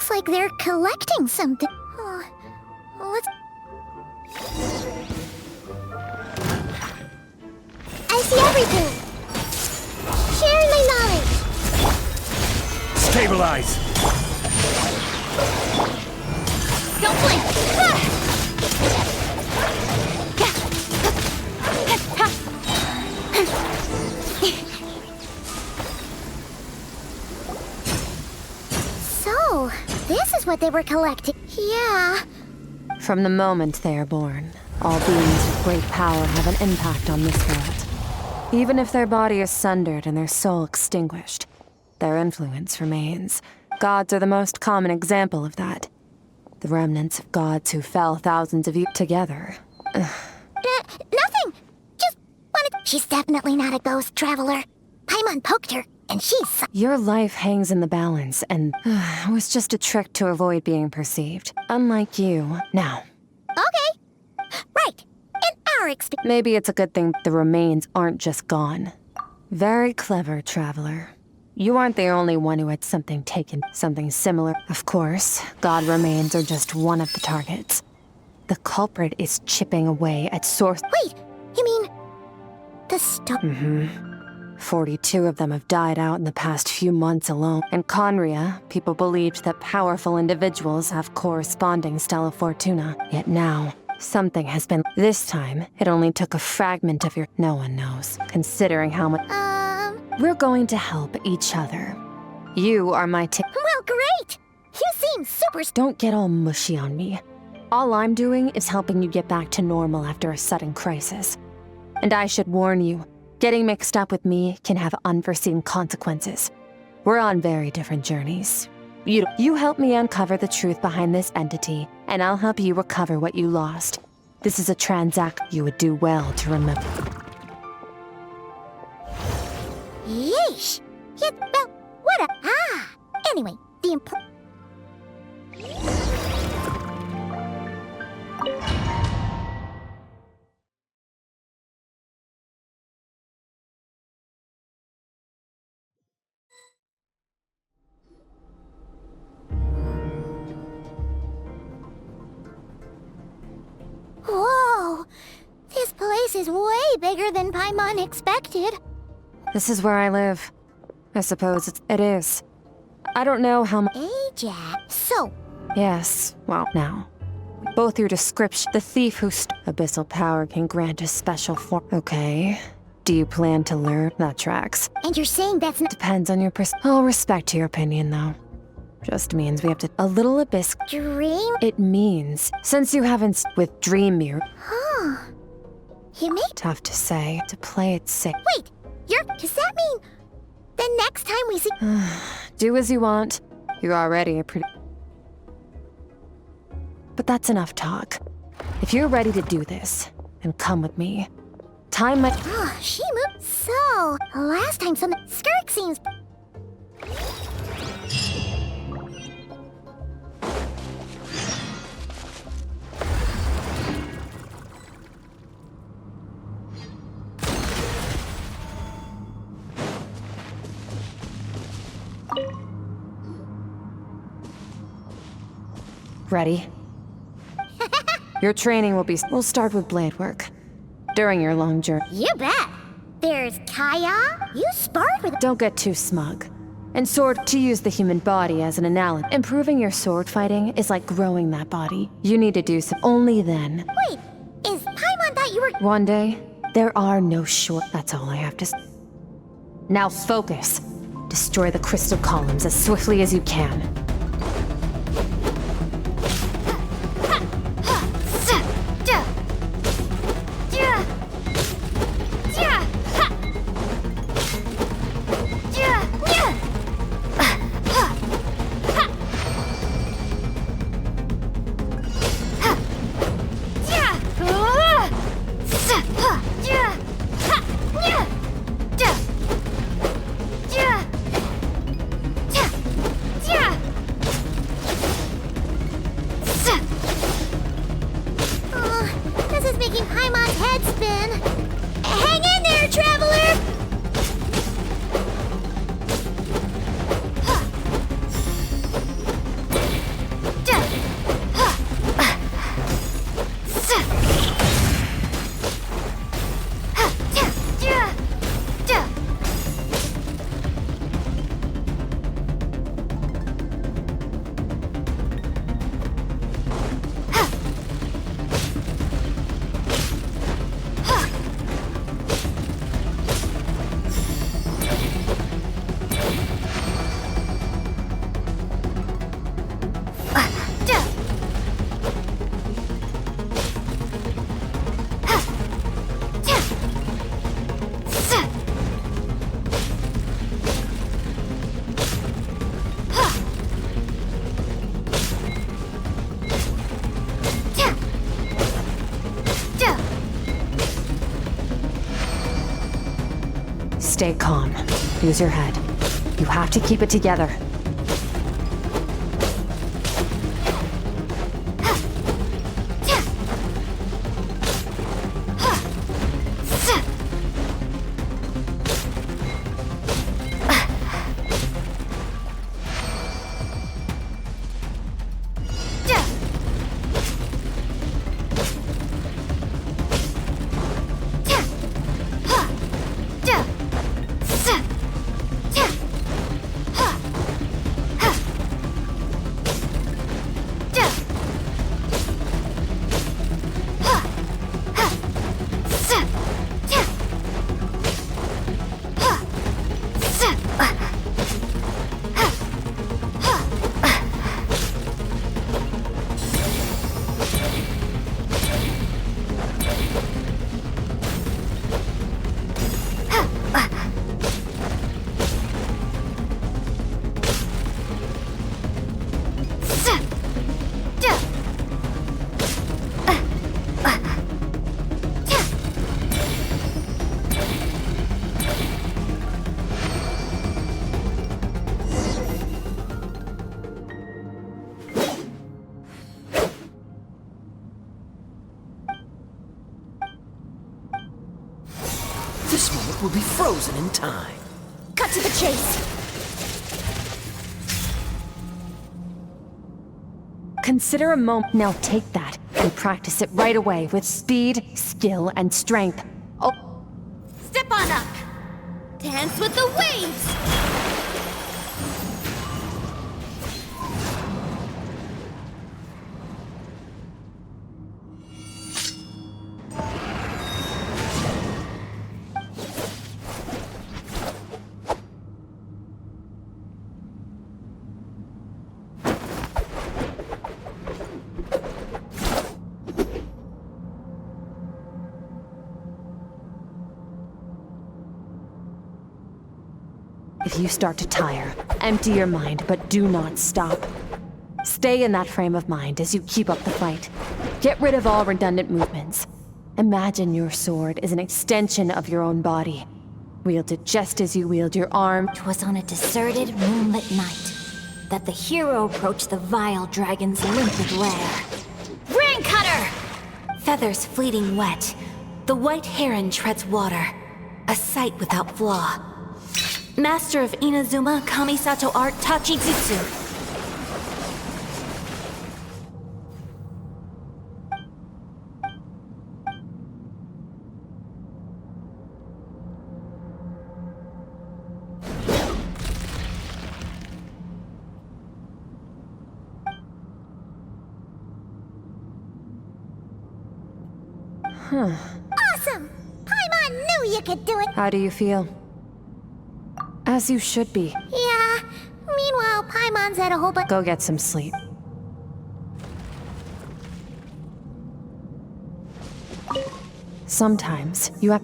Looks like they're collecting something. What's... I see everything. Share my knowledge. Stabilize. Don't blink. So, this is what they were collecting. Yeah. From the moment they are born, all beings with great power have an impact on this world. Even if their body is sundered and their soul extinguished, their influence remains. Gods are the most common example of that. The remnants of gods who fell thousands of years together. Nothing. Just wanted... She's definitely not a ghost traveler. Paimon poked her, and she's... Your life hangs in the balance, and it was just a trick to avoid being perceived. Unlike you. Now. Okay. Right. In our experience... Maybe it's a good thing the remains aren't just gone. Very clever, traveler. You aren't the only one who had something taken, something similar. Of course, god remains are just one of the targets. The culprit is chipping away at source... Wait, you mean... the stuff... 42 of them have died out in the past few months alone. In Conria, people believed that powerful individuals have corresponding Stella Fortuna. Yet now, something has been... This time, it only took a fragment of your... No one knows, considering how much... We're going to help each other. You are my Well, great! You seem super... Don't get all mushy on me. All I'm doing is helping you get back to normal after a sudden crisis. And I should warn you, getting mixed up with me can have unforeseen consequences. We're on very different journeys. You help me uncover the truth behind this entity, and I'll help you recover what you lost. This is a transaction you would do well to remember. Yeesh! Yeah, well, what a... Anyway, the Whoa! This place is way bigger than Paimon expected. This is where I live. I suppose it is. I don't know how much... Ajax. So... Yes, well, now. Both your description... The thief who... Abyssal power can grant a special form... Okay. Do you plan to learn? That tracks. And you're saying that's not... Depends on your I'll respect your opinion, though. Just means we have to... A little abyss... Dream? It means... Since you haven't... With Dream Mirror... Huh. You may... Tough to say. To play it safe. Wait! Does that mean... The next time we see... Do as you want. You're already a pretty... But that's enough talk. If you're ready to do this, then come with me. Time might... she moved... So... Last time something... Skirk seems... Ready? Your training will be... We'll start with blade work. During your long journey. You bet! There's Kaya. You sparred with... Don't get too smug. And sword, to use the human body as an analogy. Improving your sword fighting is like growing that body. You need to do so. Only then. Wait, is Paimon thought you were... One day, there are no short... That's all I have to say. Now focus. Destroy the crystal columns as swiftly as you can. Stay calm. Use your head. You have to keep it together. This moment will be frozen in time. Cut to the chase. Consider a moment. Now take that and practice it right away with speed, skill, and strength. Oh, Step on up. Dance with the waves. if you start to tire, empty your mind, but do not stop. Stay in that frame of mind as you keep up the fight. Get rid of all redundant movements. Imagine your sword is an extension of your own body. Wield it just as you wield your arm. 'Twas on a deserted, moonlit night that the hero approached the vile dragon's limpid lair. Rain Cutter! Feathers fleeting wet, the white heron treads water, a sight without flaw. Master of Inazuma Kamisato art Tachijutsu. Awesome! Paimon knew you could do it! How do you feel? As you should be. Yeah. Meanwhile, Paimon's had a whole bunch. Go get some sleep. Sometimes you have.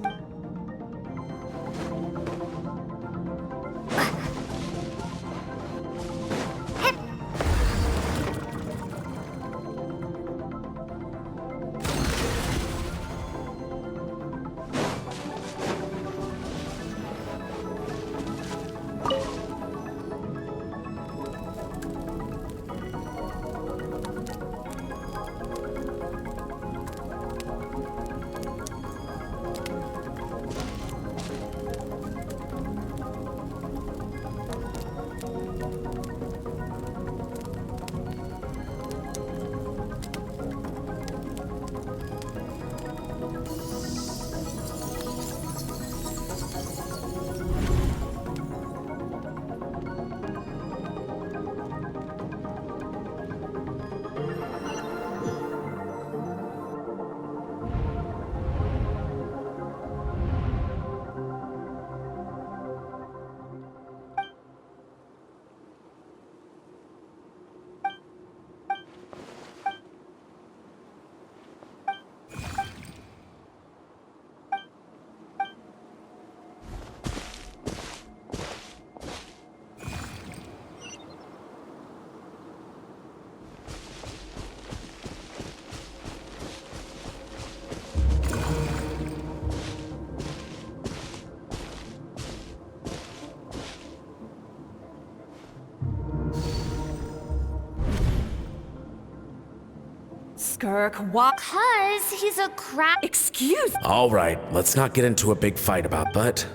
Skirk, why? 'Cause he's a crap. Excuse. All right, let's not get into a big fight about, but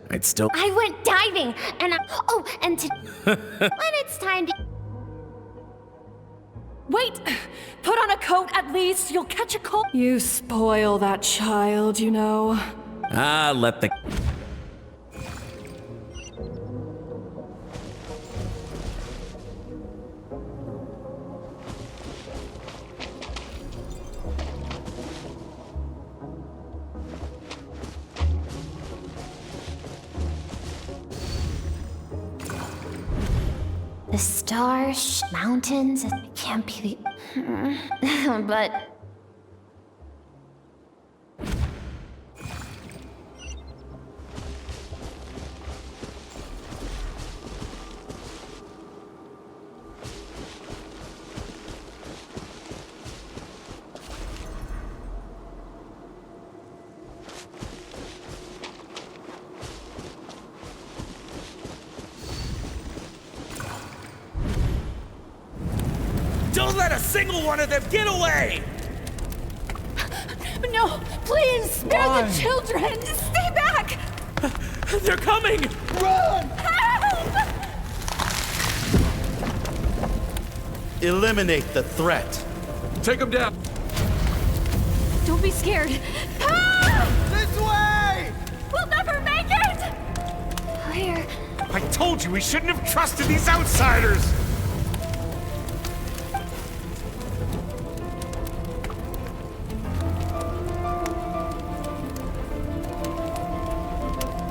I'd still. I went diving, and when it's time to. Wait! Put on a coat at least, you'll catch a cold. You spoil that child, you know. Let the. The stars, mountains, it can't be the. But. Don't let a single one of them get away! No, please, spare the children! Stay back! They're coming! Run! Help! Eliminate the threat. Take them down. Don't be scared. Help! This way! We'll never make it! Where? I told you we shouldn't have trusted these outsiders!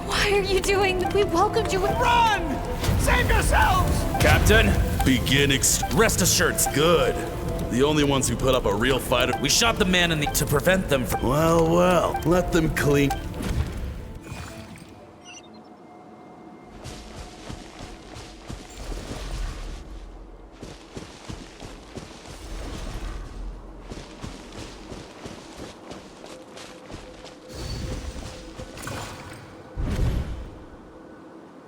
What are you doing? We welcomed you. Run! Save yourselves! Captain, rest assured, good. The only ones who put up a real fight. We shot the man to prevent them from. Well, let them clean.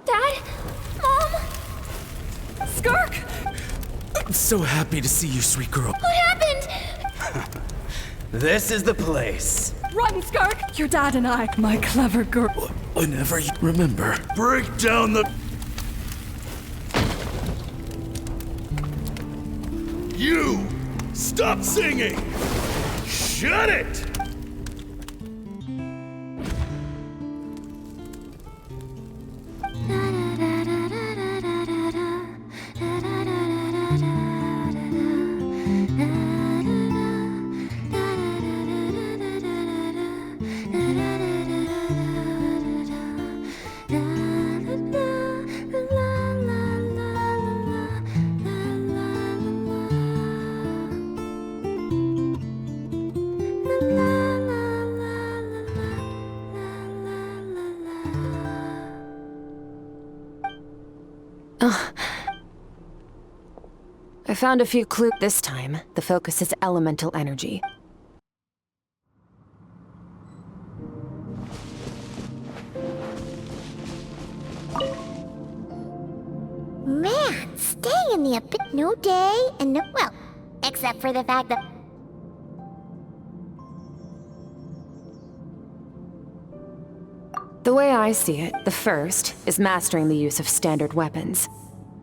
Dad? Mom? Skirk! I'm so happy to see you, sweet girl. What happened? This is the place. Run, Skirk! Your dad and I, my clever girl. Whenever you remember. Break down the... You! Stop singing! Shut it! I found a few clues. This time, the focus is elemental energy. Man, staying in the abyss. No day and no. Well, except for the fact that. The way I see it, the first is mastering the use of standard weapons.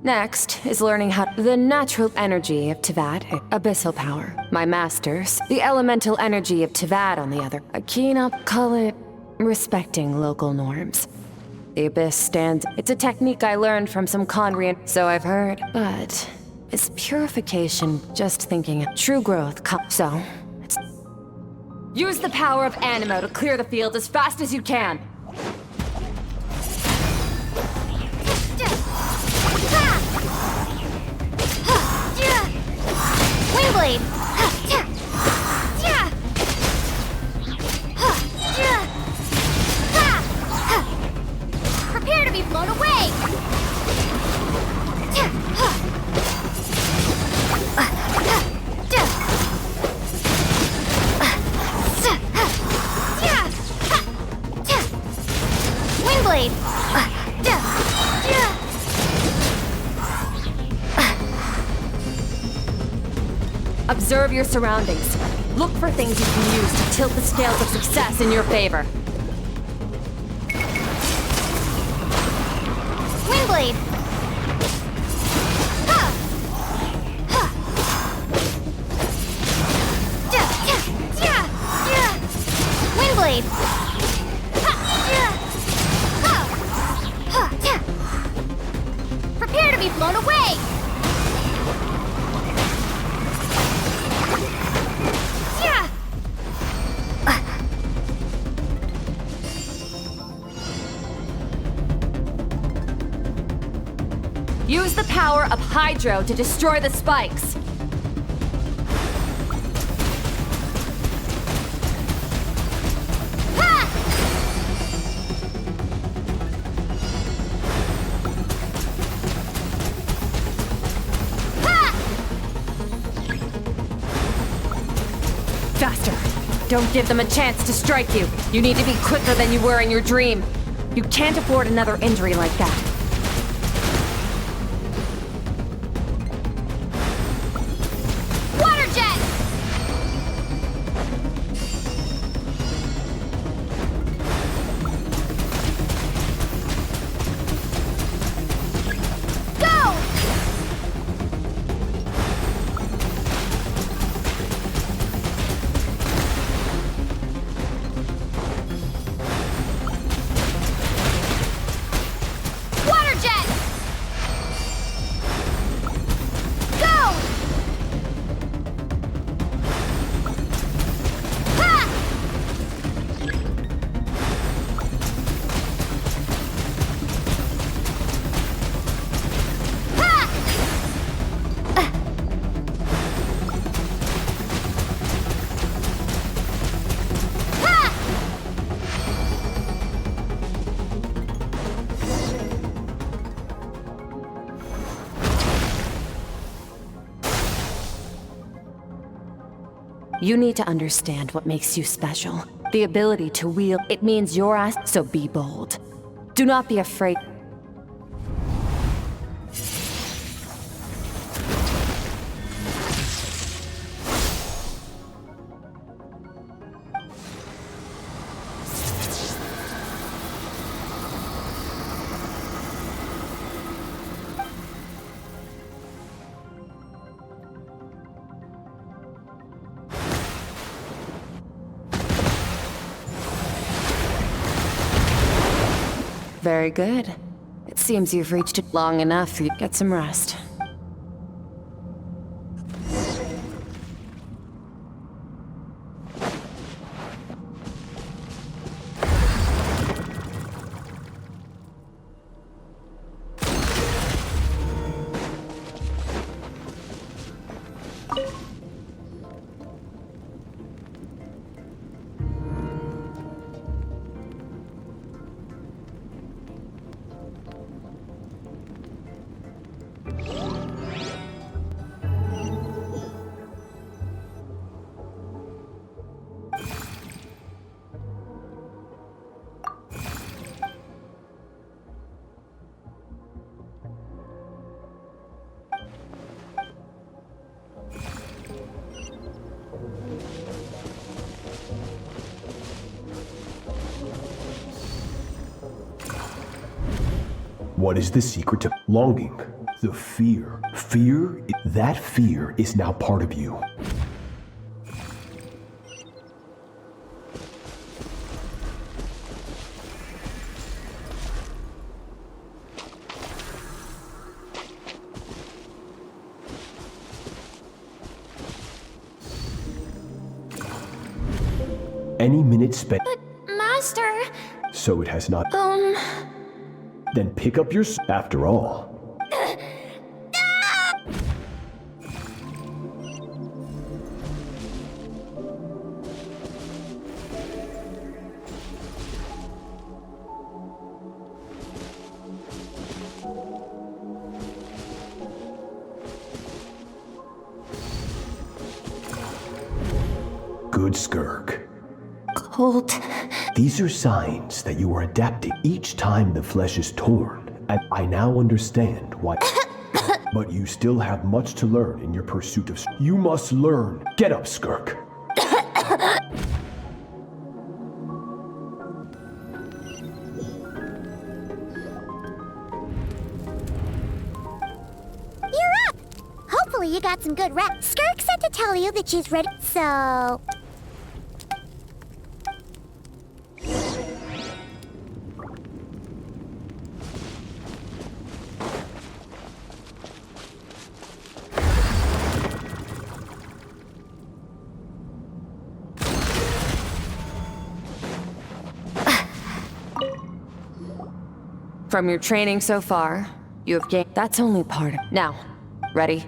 Next is learning how the natural energy of Tivat, abyssal power. My masters, the elemental energy of Tivat on the other. A keen up, call it respecting local norms. The abyss stands. It's a technique I learned from some Conrian, so I've heard. But is purification just thinking true growth? So, use the power of Animo to clear the field as fast as you can. Windblade! Prepare to be blown away! Windblade! Observe your surroundings. Look for things you can use to tilt the scales of success in your favor. Windblade! Ha! Ha! Yeah! Windblade! Ha! Ha! Prepare to be blown away! Yeah! Use the power of Hydro to destroy the spikes. Ha! Ha! Faster! Don't give them a chance to strike you. You need to be quicker than you were in your dream. You can't afford another injury like that. Water jet! Go! Water jet! Go! Ha! Ha! Ha! You need to understand what makes you special. The ability to wield it means your ass, so be bold. Do not be afraid. Very good. It seems you've reached it long enough for you to get some rest. What is the secret to longing? The fear. That fear is now part of you. Any minute spent. But, Master... So it has not. Then pick up your after all. Good Skirk. Cold. These are signs that you are adapting each time the flesh is torn, and I now understand why. But you still have much to learn in your pursuit of. You must learn. Get up, Skirk. You're up! Hopefully you got some good rest. Skirk said to tell you that she's ready, so... From your training so far, you have gained. That's only part of. Now, ready?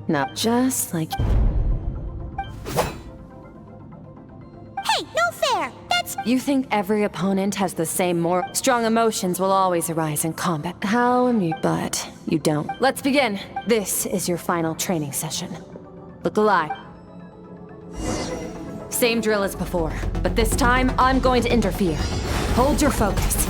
Now, just like. Hey, no fair! That's... You think every opponent has the same strong emotions will always arise in combat. How amusing. But you don't. Let's begin. This is your final training session. Look alive. Same drill as before, but this time I'm going to interfere. Hold your focus.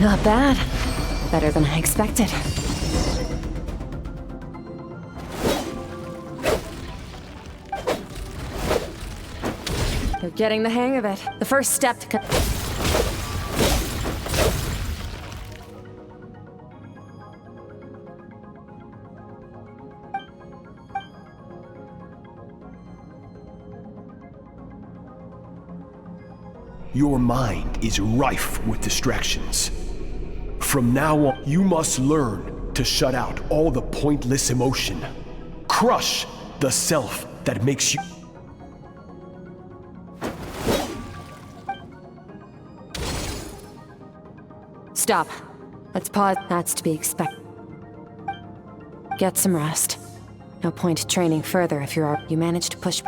Not bad. Better than I expected. You're getting the hang of it. The first step to... Your mind is rife with distractions. From now on, you must learn to shut out all the pointless emotion. Crush the self that makes you... Stop. Let's pause. That's to be expected. Get some rest. No point training further if you managed to push...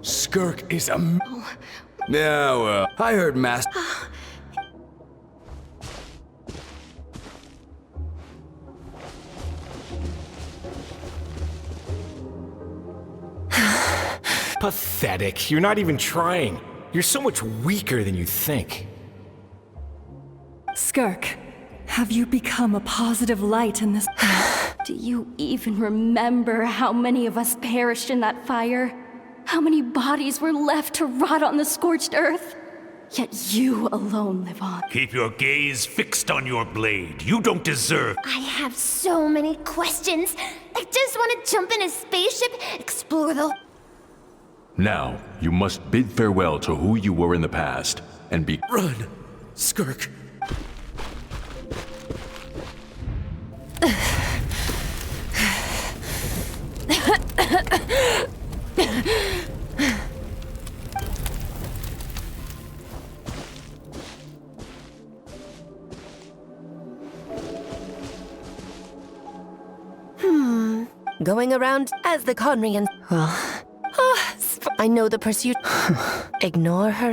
Skirk is a... Yeah, well, I heard Master... Pathetic. You're not even trying. You're so much weaker than you think. Skirk, have you become a positive light in this? Do you even remember how many of us perished in that fire? How many bodies were left to rot on the scorched earth? Yet you alone live on. Keep your gaze fixed on your blade. You don't deserve... I have so many questions. I just want to jump in a spaceship, explore the... Now, you must bid farewell to who you were in the past, and be... Run! Skirk! Going around as the Conrian. Well... I know the pursuit. Ignore her.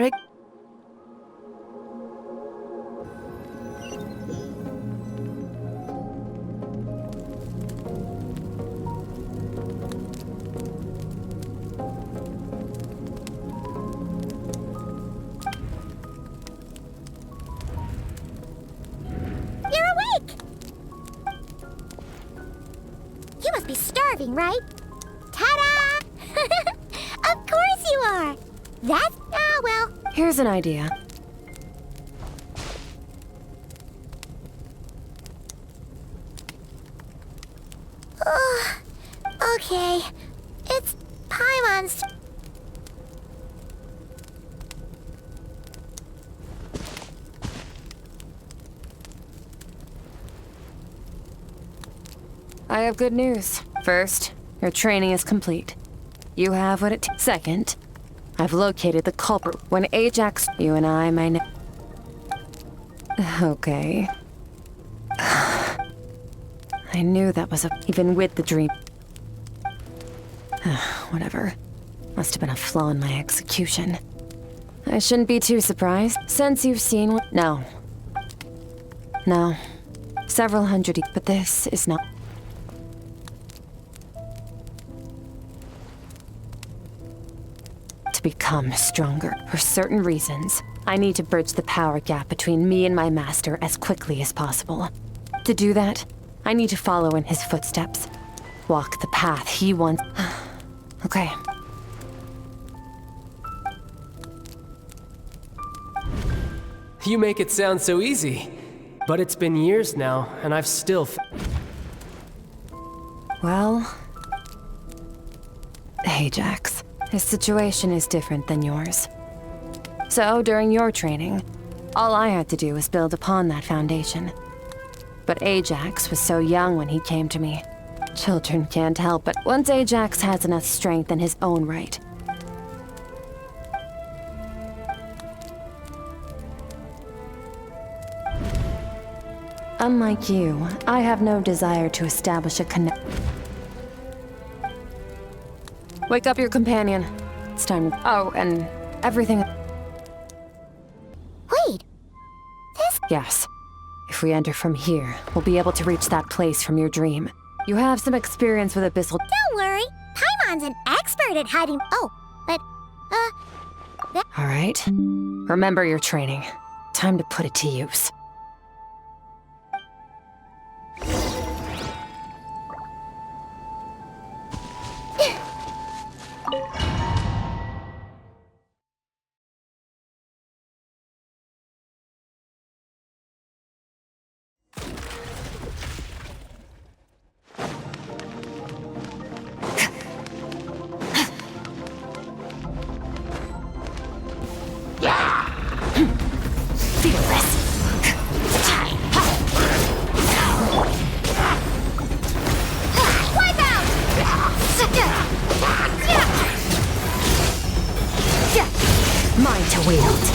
You're awake! You must be starving, right? Ta-da! Of course you are! That's... ah, well... Here's an idea. Okay. It's Paimon's... I have good news. First, your training is complete. You have what it takes. Second, I've located the culprit. When Ajax, you and I might know. Okay. I knew that was even with the dream. Whatever. Must have been a flaw in my execution. I shouldn't be too surprised, since you've seen what— No. No. Several hundred, but this is not. To become stronger, for certain reasons, I need to bridge the power gap between me and my master as quickly as possible. To do that, I need to follow in his footsteps. Walk the path he wants. Okay. You make it sound so easy. But it's been years now, and I've still... Well... Ajax. His situation is different than yours. So, during your training, all I had to do was build upon that foundation. But Ajax was so young when he came to me. Children can't help but once Ajax has enough strength in his own right. Unlike you, I have no desire to establish a Wake up your companion. It's time. Oh, and everything. Wait. This. Yes. If we enter from here, we'll be able to reach that place from your dream. You have some experience with abyssal. Don't worry. Paimon's an expert at hiding. Oh, but, All right. Remember your training. Time to put it to use. Mine to wield.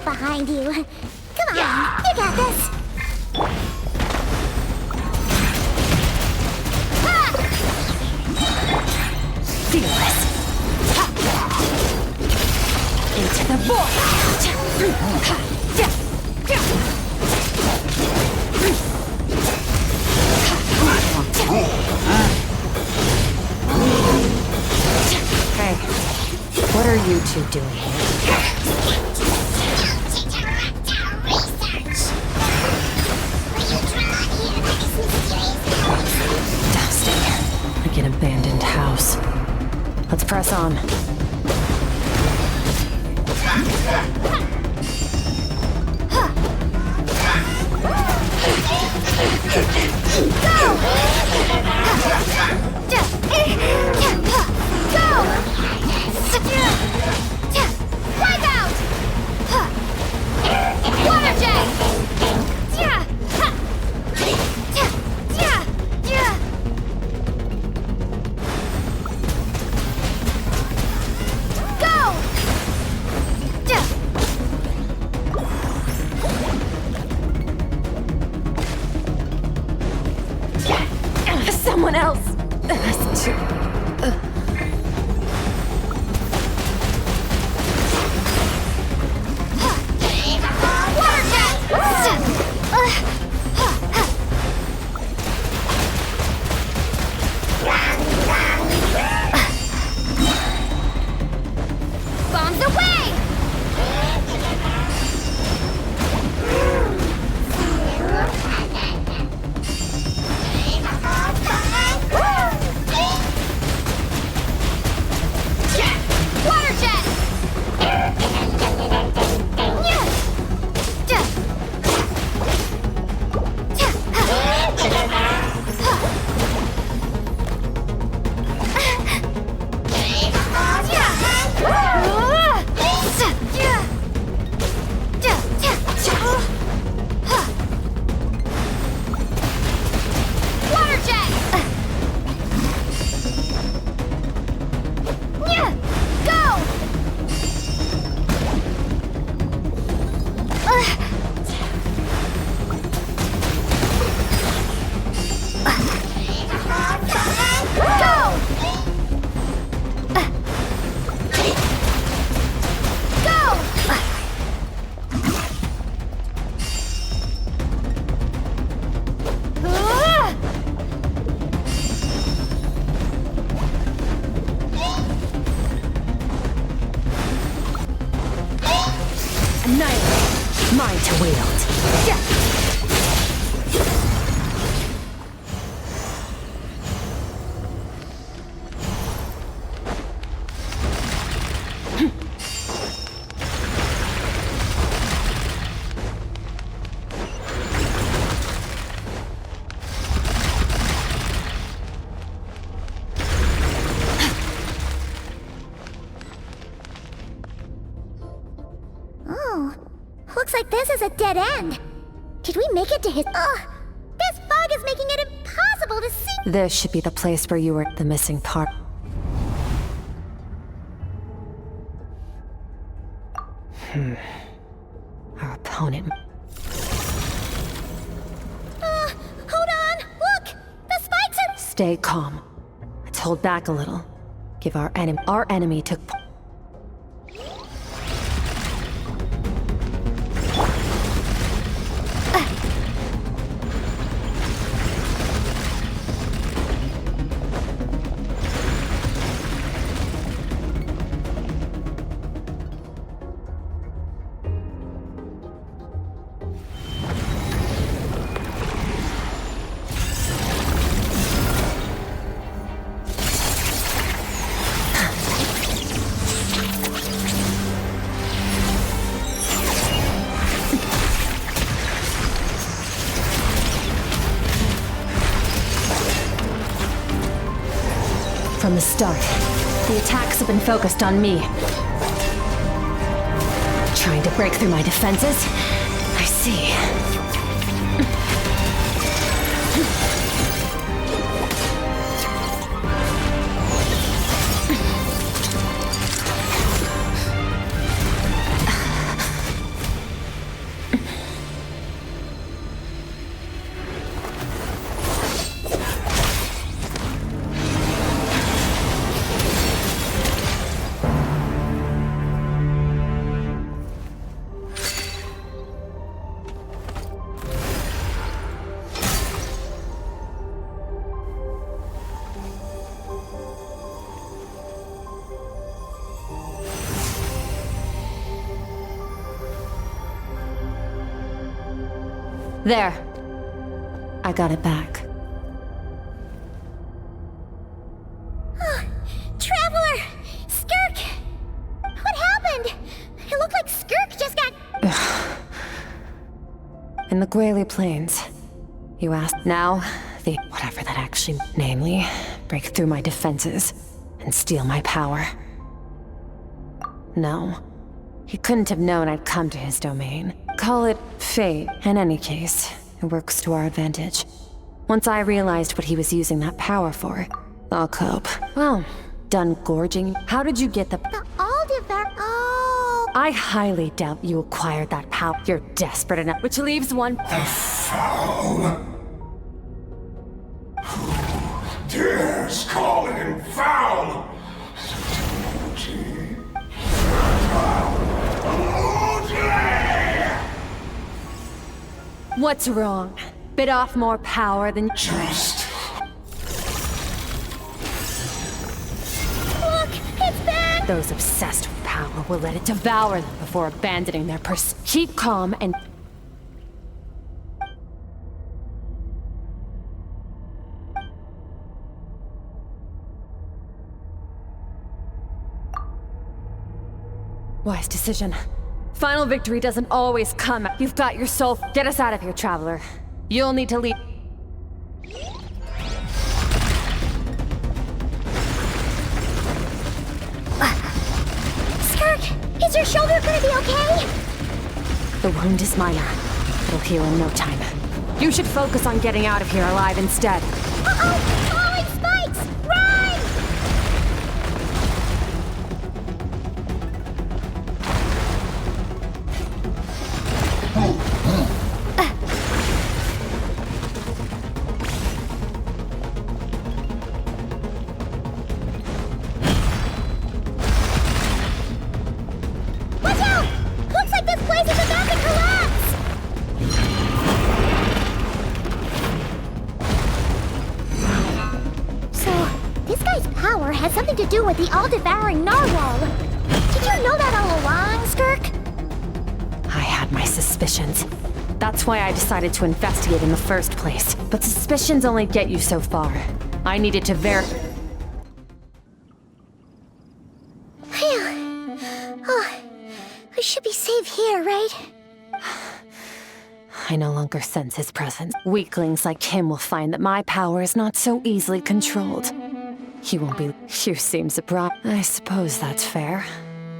Behind you. Come on, you got this. Fearless. Into the void. Hey, what are you two doing here? Like an abandoned house. Let's press on. Someone else! That's too wield. Oh, looks like this is a dead end. Did we make it to his... Ugh! This fog is making it impossible to see... This should be the place where you were the missing part. Our opponent... Hold on! Look! The spikes are... Stay calm. Let's hold back a little. Give our enemy took... From the start, the attacks have been focused on me. Trying to break through my defenses? I see. There. I got it back. Traveler! Skirk! What happened? It looked like Skirk just got... In the Gwali Plains. You asked. Now, the... whatever that actually... namely, break through my defenses and steal my power. No. He couldn't have known I'd come to his domain. Call it fate. In any case, it works to our advantage. Once I realized what he was using that power for, I'll cope. Well, done gorging. How did you get the Aldevar... Oh... I highly doubt you acquired that power. You're desperate enough, which leaves one... The foul. Who dares call him foul? What's wrong? Bit off more power than... Just... Look! It's back! Those obsessed with power will let it devour them before abandoning their pursuit. Keep calm and... Wise decision. Final victory doesn't always come. You've got your soul. Get us out of here, Traveler. You'll need to leave. Skirk! Is your shoulder gonna be okay? The wound is minor. It'll heal in no time. You should focus on getting out of here alive instead. Uh-oh! Falling spikes! Run! Watch out! Looks like this place is about to collapse! So, this guy's power has something to do with the all-devouring narwhal. Did you know that all along, Skirk? I had had my suspicions. That's why I decided to investigate in the first place. But suspicions only get you so far. I needed to verify. Phew. Oh, we should be safe here, right? I no longer sense his presence. Weaklings like him will find that my power is not so easily controlled. You won't be... You seem surprised. I suppose that's fair.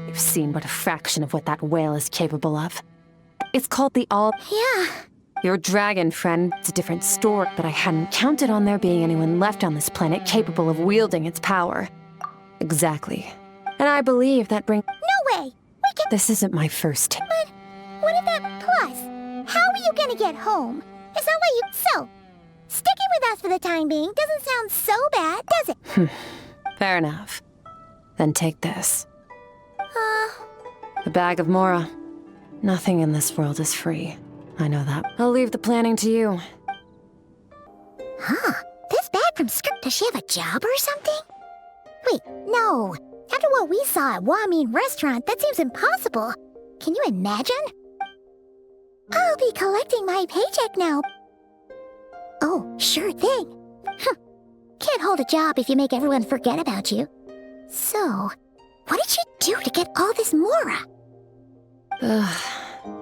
You've seen but a fraction of what that whale is capable of. It's called the All... Yeah. Your dragon friend, it's a different story, but I hadn't counted on there being anyone left on this planet capable of wielding its power. Exactly. And I believe that brings... No way! We can... This isn't my first... But what if that plus? How are you gonna get home? It's not like you... So, sticking with us for the time being doesn't sound so bad, does it? Fair enough. Then take this. A bag of Mora. Nothing in this world is free. I know that. I'll leave the planning to you. Huh. This bag from Skirt, does she have a job or something? Wait, no. After what we saw at Wamin Restaurant, that seems impossible. Can you imagine? I'll be collecting my paycheck now. Oh, sure thing. Can't hold a job if you make everyone forget about you. So, what did she do to get all this Mora?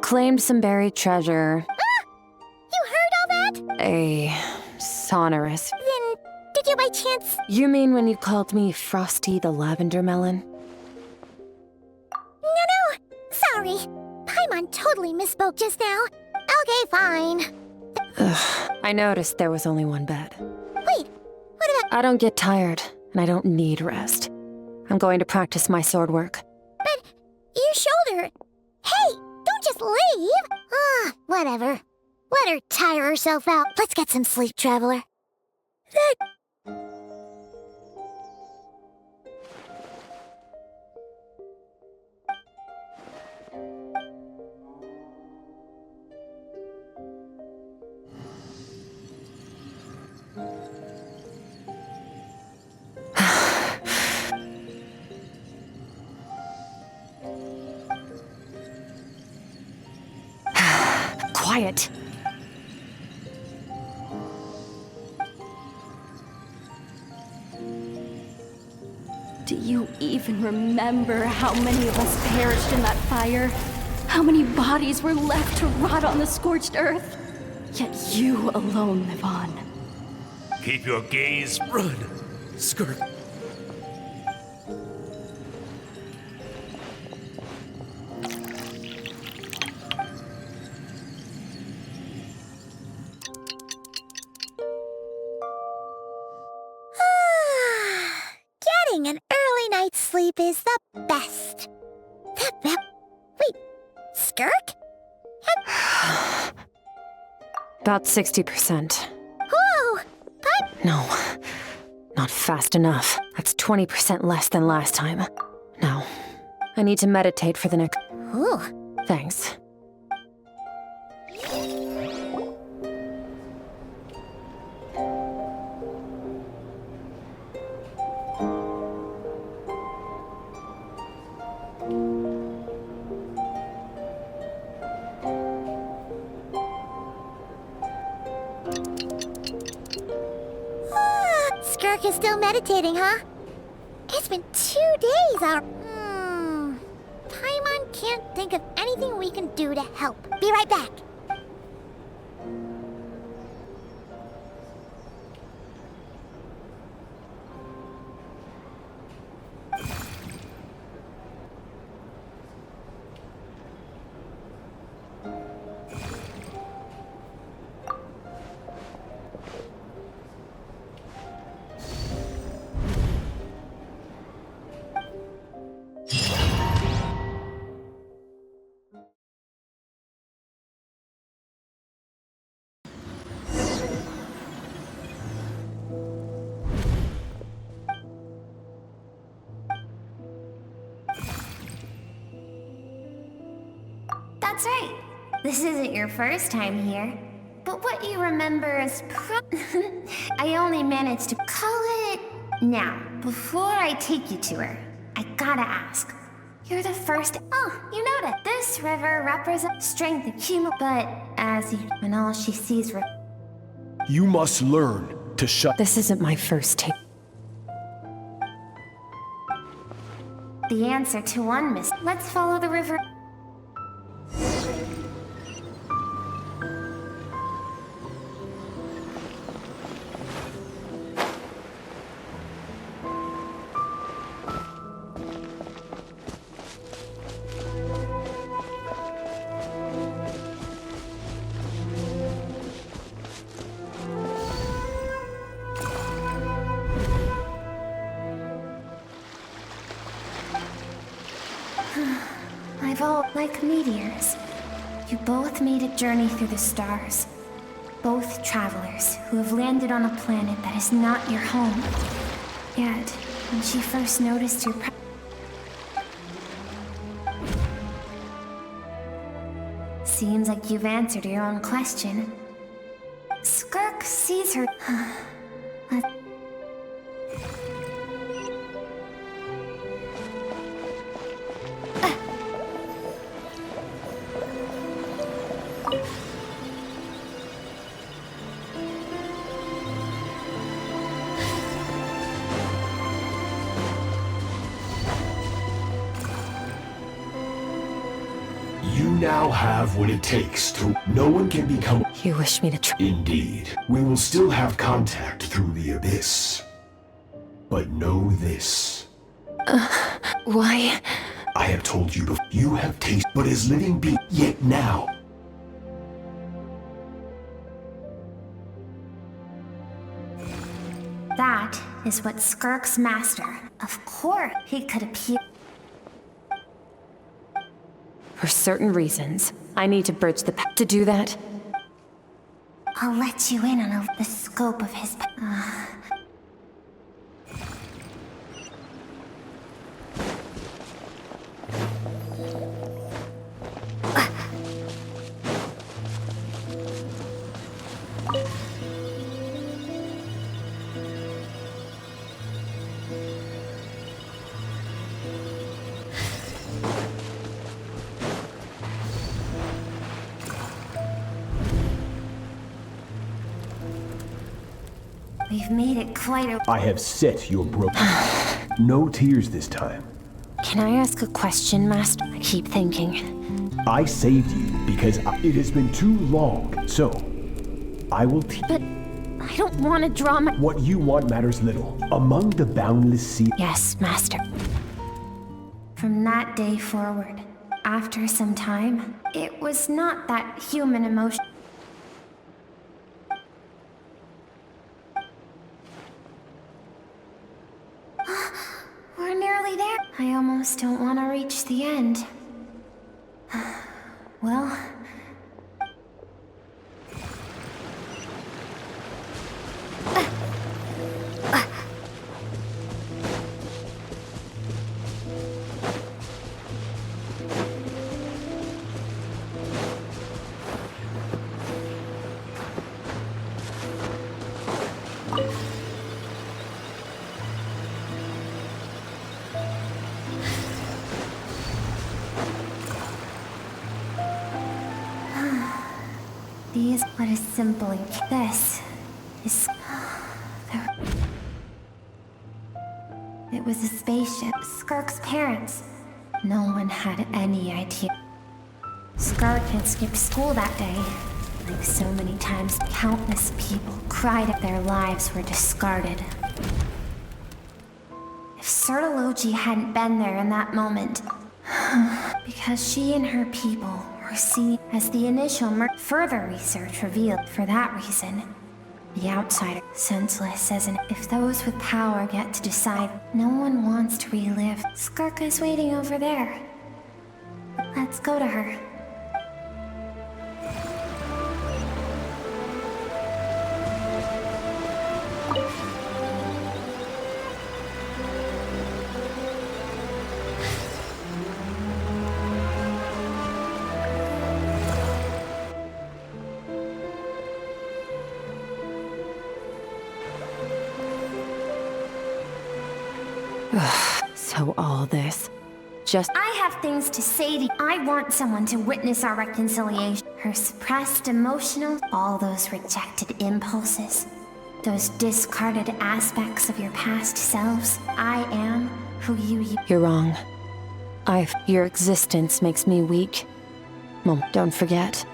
Claimed some buried treasure. Ah! You heard all that? A sonorous. Then, did you by chance... You mean when you called me Frosty the Lavender Melon? No, sorry. Paimon totally misspoke just now. Okay, fine. I noticed there was only one bed. Wait, what about... I don't get tired, and I don't need rest. I'm going to practice my sword work. But your shoulder... Hey, don't just leave! Whatever. Let her tire herself out. Let's get some sleep, Traveler. Quiet. Do you even remember how many of us perished in that fire? How many bodies were left to rot on the scorched earth? Yet you alone live on. Keep your gaze. Run! Skirt. Getting an early night's sleep is the best. Wait, Skirk? About 60%. Whoa! No, not fast enough. That's 20% less than last time. No, I need to meditate for the next... Ooh. Thanks. Skirk is still meditating, huh? It's been 2 days already. Paimon can't think of anything we can do to help. Be right back. That's right. This isn't your first time here. But what you remember is I only managed to call it... Now, before I take you to her, I gotta ask. You're the first. Oh, you know that this river represents strength and humor, but as you, when all she sees. You must learn to shut. This isn't my first take. The answer to one miss. Let's follow the river. Like meteors, you both made a journey through the stars. Both travelers who have landed on a planet that is not your home. Yet, when she first noticed your seems like you've answered your own question. Skirk sees her. Now have what it takes to. No one can become. You wish me to try. Indeed. We will still have contact through the abyss. But know this. Why? I have told you before. You have tasted, but as living be. Yet now. That is what Skirk's master. Of course, he could appear. For certain reasons, I need to bridge the path. To do that, I'll let you in on the scope of his. We've made it quite a. I have set your broken. No tears this time. Can I ask a question, Master? I keep thinking. I saved you because it has been too long, so I will teach. But I don't want to draw my. What you want matters little. Among the boundless sea. Yes, Master. From that day forward, after some time, it was not that human emotion. We're nearly there. I almost don't want to reach the end. Well... These, what is simply this is. It was a spaceship. Skirk's parents. No one had any idea. Skirk had skipped school that day. Like so many times, countless people cried that their lives were discarded. If Sertology hadn't been there in that moment, because she and her people were seen as the initial further research revealed for that reason. The outsider, senseless as an if those with power get to decide, no one wants to relive. Skirk is waiting over there. Let's go to her. So all this, just... I have things to say to you. I want someone to witness our reconciliation. Her suppressed emotional, all those rejected impulses, those discarded aspects of your past selves. I am who you... You're wrong. Your existence makes me weak. Mom, don't forget.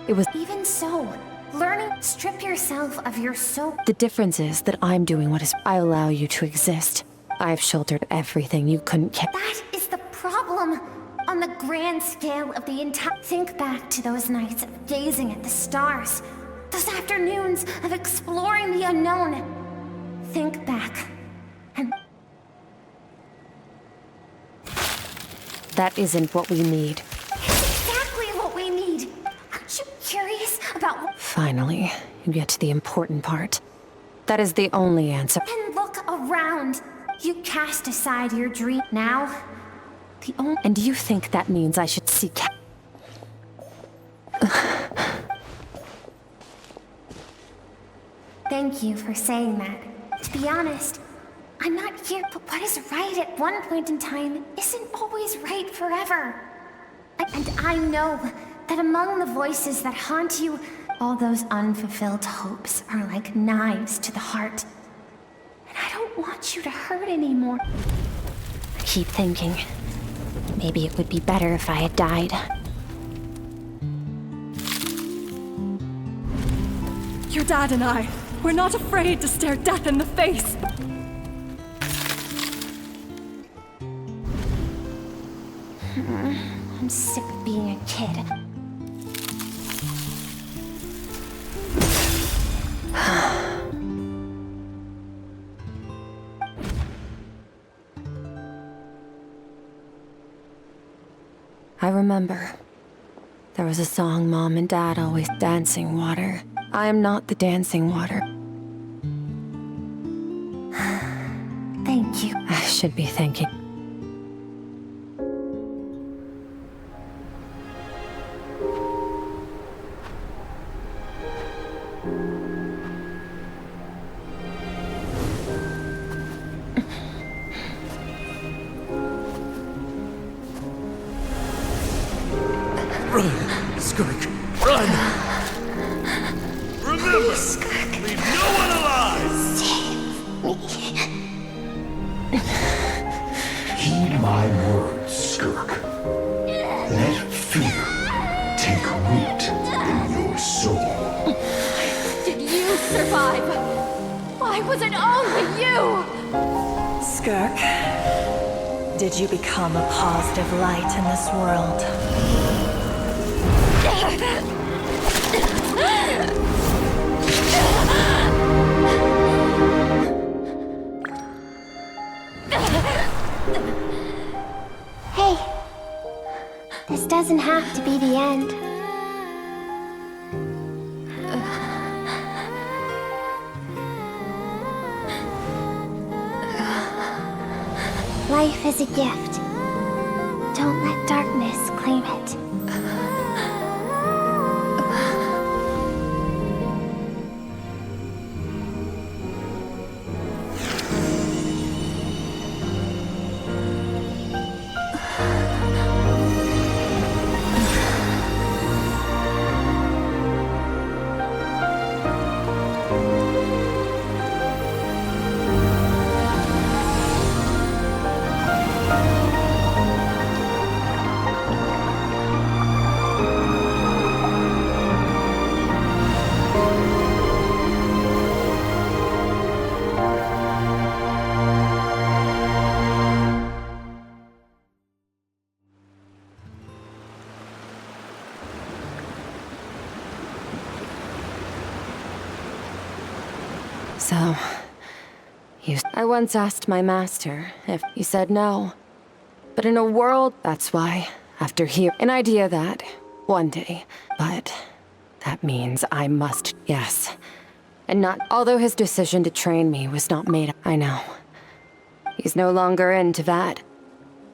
It was... Even so, learning, strip yourself of your soul. The difference is that I'm doing what is... I allow you to exist. I've shouldered everything you couldn't carry. That is the problem. On the grand scale of the entire... Think back to those nights of gazing at the stars. Those afternoons of exploring the unknown. Think back. And... That isn't what we need. It's exactly what we need. Aren't you curious about what... Finally, you get to the important part. That is the only answer. And look around. You cast aside your dream. Now, the only... And do you think that means I should seek... Thank you for saying that. To be honest, I'm not here, but what is right at one point in time isn't always right forever. And I know that among the voices that haunt you, all those unfulfilled hopes are like knives to the heart. And I don't want you to hurt anymore. I keep thinking, maybe it would be better if I had died. Your dad and I, we're not afraid to stare death in the face. I'm sick of being a kid. I remember. There was a song Mom and Dad always... Dancing water. I am not the dancing water. Thank you. I should be thanking... Run, Skirk, run! Remember, leave no one alive! Heed my words, Skirk. Let fear take root in your soul. Did you survive? Why was it only you? Skirk, did you become a positive light in this world? Hey, this doesn't have to be the end. Life is a gift. Don't let darkness claim it. So, I once asked my master if he said no. But in a world, that's why, after an idea that, one day, but that means I must, yes. And not, although his decision to train me was not made, I know. He's no longer into that,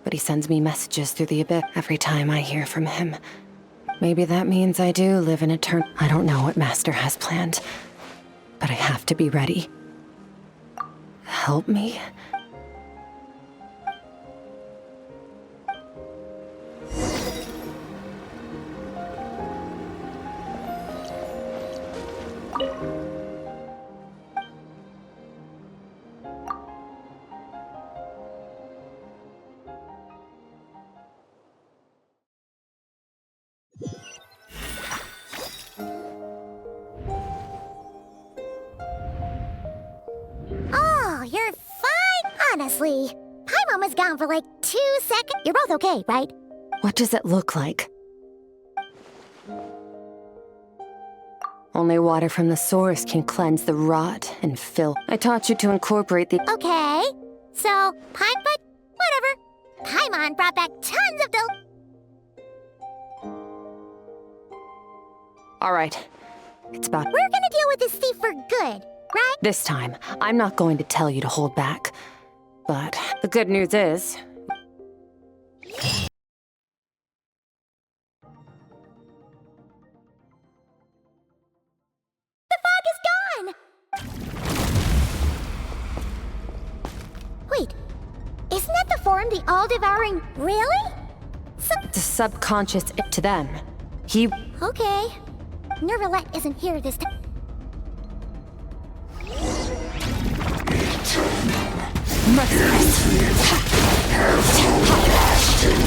but he sends me messages through the abyss every time I hear from him. Maybe that means I do live in eternity. I don't know what Master has planned. But I have to be ready. Help me? Honestly, Paimon was gone for like 2 seconds. You're both okay, right? What does it look like? Only water from the source can cleanse the rot and filth. I taught you to incorporate the— Okay, so, but whatever. Paimon brought back tons of Alright, it's about— We're gonna deal with this thief for good, right? This time, I'm not going to tell you to hold back. But the good news is— The fog is gone! Wait, isn't that the form the all-devouring— Really? the subconscious to them. He— Okay. Nervalette isn't here this time. Merciless.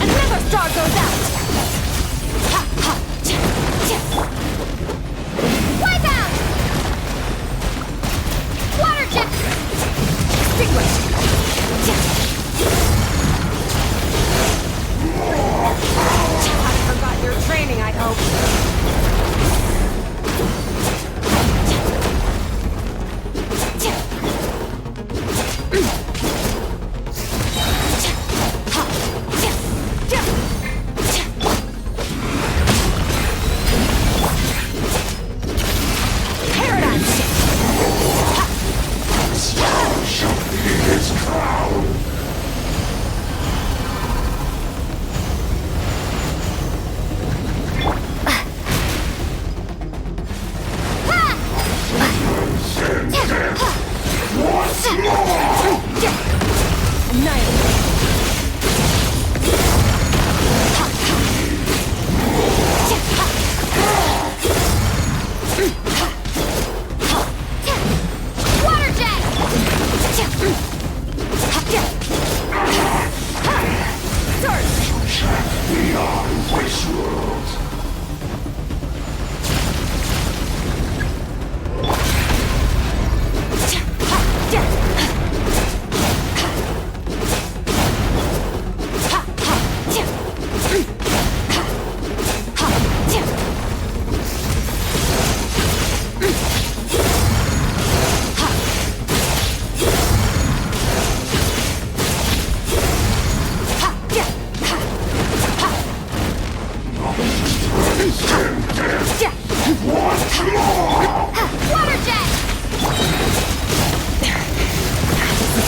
Another star goes out! Wipe out! Water jet! Extinguish! I forgot your training, I hope.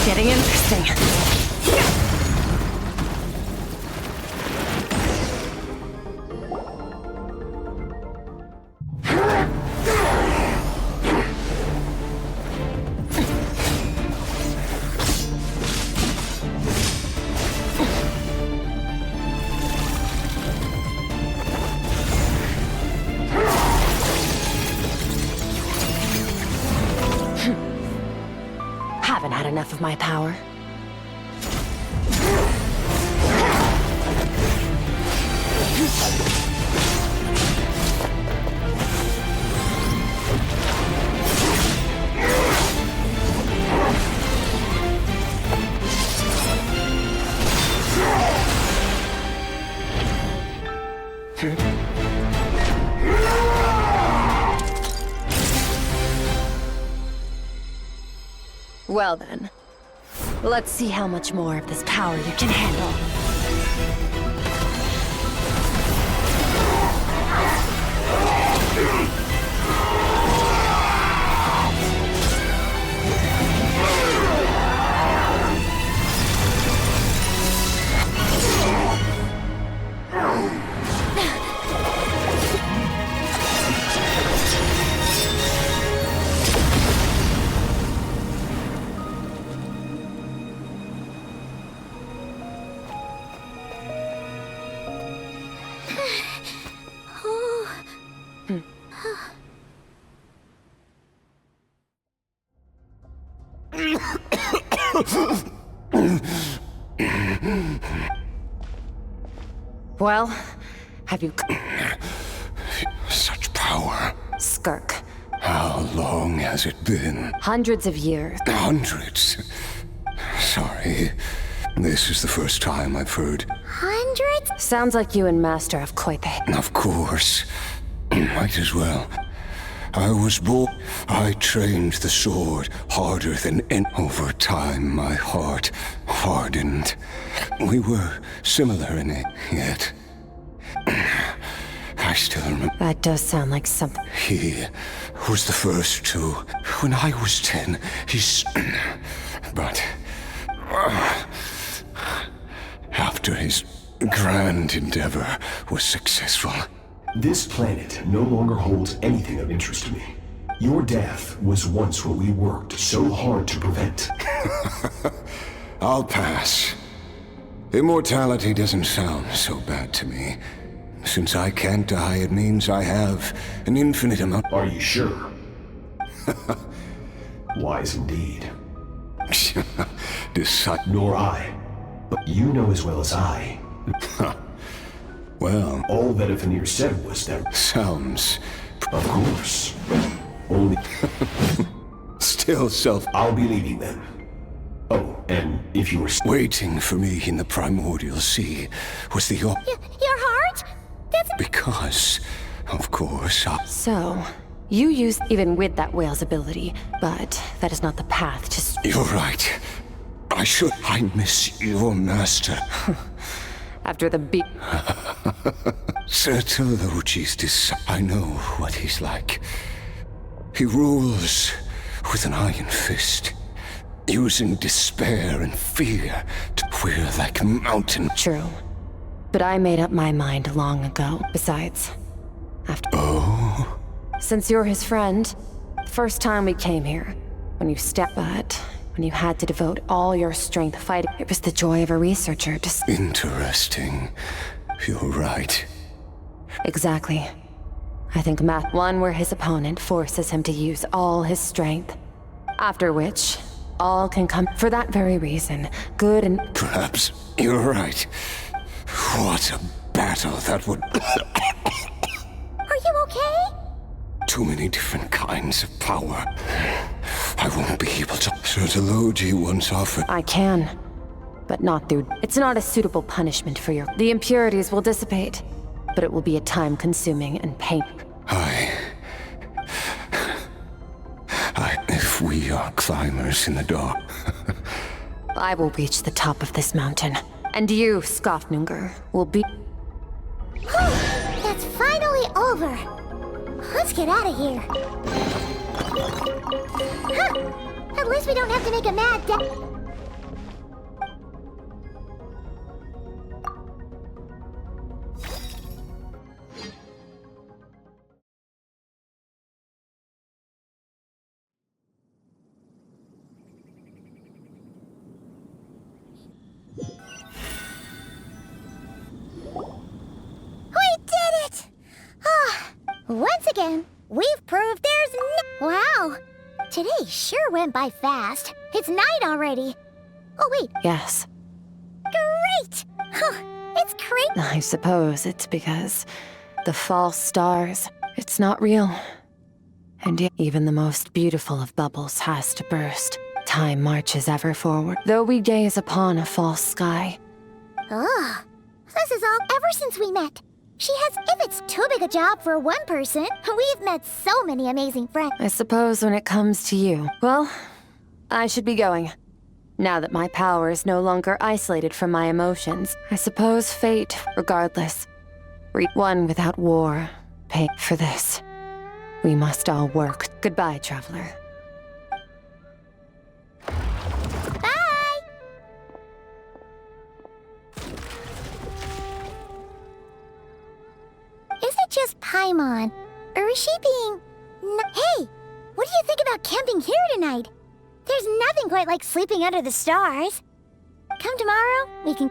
Getting interesting. Haven't had enough of my power. Well then, let's see how much more of this power you can handle. Well, have you... Such power. Skirk. How long has it been? Hundreds of years. Hundreds? sorry. This is the first time I've heard. Hundreds? Sounds like you and Master have quite the... Of course. Might as well. I was born. I trained the sword harder than any. Over time, my heart hardened. We were similar in it, yet. I still remember. That does sound like something. He was the first to. When I was 10, he's. But. After his grand endeavor was successful. This planet no longer holds anything of interest to me. Your death was once what we worked so hard to prevent. I'll pass. Immortality doesn't sound so bad to me. Since I can't die, it means I have an infinite amount. Are you sure? Wise indeed. Nor I. But you know as well as I. Well, all that Veneer said was that. Sounds. Of course. Only. Still self. I'll be leaving then. Oh, and if you were waiting for me in the primordial sea was the Your heart? That's because, of course, So, you used even with that whale's ability, but that is not the path to... You're right. I miss your master. After the beat. Sertologi's I know what he's like. He rules with an iron fist, using despair and fear to wear like a mountain. True. But I made up my mind long ago. Besides, after... Oh? Since you're his friend, the first time we came here, when you when you had to devote all your strength fighting, it was the joy of a researcher to... Interesting. You're right. Exactly. I think Math one where his opponent forces him to use all his strength. After which, all can come for that very reason. Good and... Perhaps you're right. What a battle that would... Are you okay? Too many different kinds of power. I won't be able to... Sertologi once offered... I can, but not through... It's not a suitable punishment for your... The impurities will dissipate, but it will be a time-consuming and pain... If we are climbers in the dark... I will reach the top of this mountain, and you, Skofnunger, will be... That's finally over! Let's get out of here. Huh! At least we don't have to make a mad Once again, we've proved there's no... Wow! Today sure went by fast. It's night already. Oh, wait. Yes. Great! Huh, it's crazy. I suppose it's because the false stars, it's not real. And yet, even the most beautiful of bubbles has to burst. Time marches ever forward, though we gaze upon a false sky. Ugh. This is all ever since we met. She has, if it's too big a job for one person, we've met so many amazing friends. I suppose when it comes to you, well, I should be going. Now that my power is no longer isolated from my emotions, I suppose fate, regardless. One without war, pay for this. We must all work. Goodbye, traveler. Is it just Paimon? Or is she being... Hey! What do you think about camping here tonight? There's nothing quite like sleeping under the stars. Come tomorrow, we can...